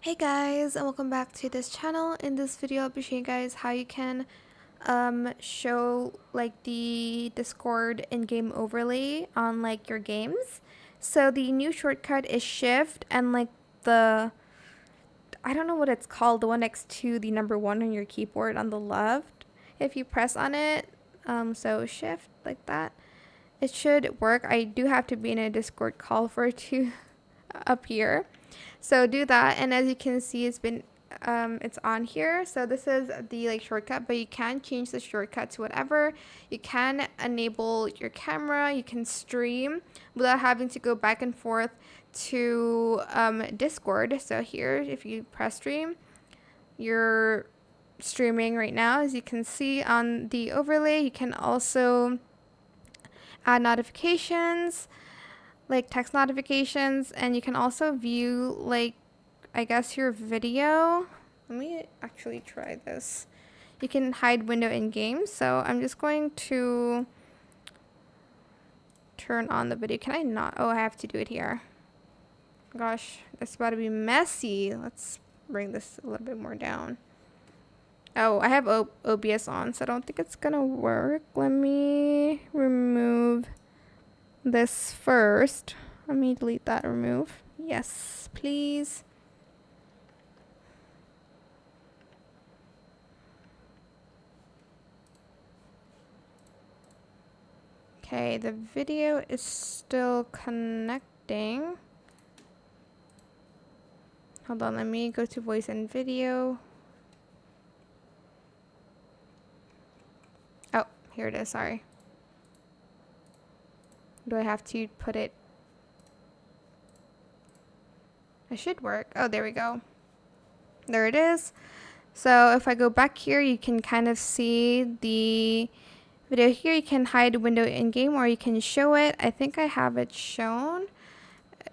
Hey guys, and welcome back to this channel. In this video I'll be showing you guys how you can show like the Discord in-game overlay on like your games. So the new shortcut is shift and like the I don't know what it's called, the one next to the number 1 on your keyboard on the left. If you press on it, so shift like that, it should work. I do have to be in a Discord call for it to appear. So do that, and as you can see, it's on here. So this is the like shortcut, but you can change the shortcut to whatever. You can enable your camera, you can stream without having to go back and forth to Discord. So here, if you press stream, you're streaming right now. As you can see on the overlay, you can also add notifications, like text notifications, and you can also view like I guess your video. Let me actually try this. You can hide window in game, so I'm just going to turn on the video. Can I not? Oh, I have to do it here. Gosh, it's about to be messy. Let's bring this a little bit more down. Oh, I have OBS on, so I don't think it's gonna work. Let me remove this first. Let me delete that. Remove. Yes, please. Okay, the video is still connecting. Hold on, let me go to voice and video. Oh, here it is, sorry. Do I have to put it? It should work. Oh, there we go. There it is. So if I go back here, you can kind of see the video here. You can hide a window in game, or you can show it. I think I have it shown.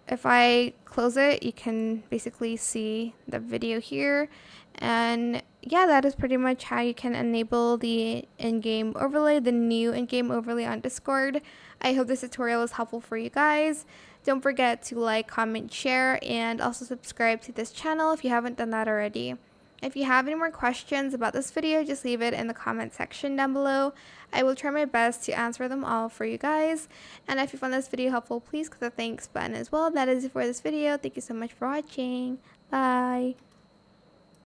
If I close it, you can basically see the video here. And yeah, that is pretty much how you can enable the in-game overlay, the new in-game overlay on Discord. I hope this tutorial was helpful for you guys. Don't forget to like, comment, share, and also subscribe to this channel if you haven't done that already. If you have any more questions about this video, just leave it in the comment section down below. I will try my best to answer them all for you guys. And if you found this video helpful, please click the thanks button as well. That is it for this video. Thank you so much for watching. Bye.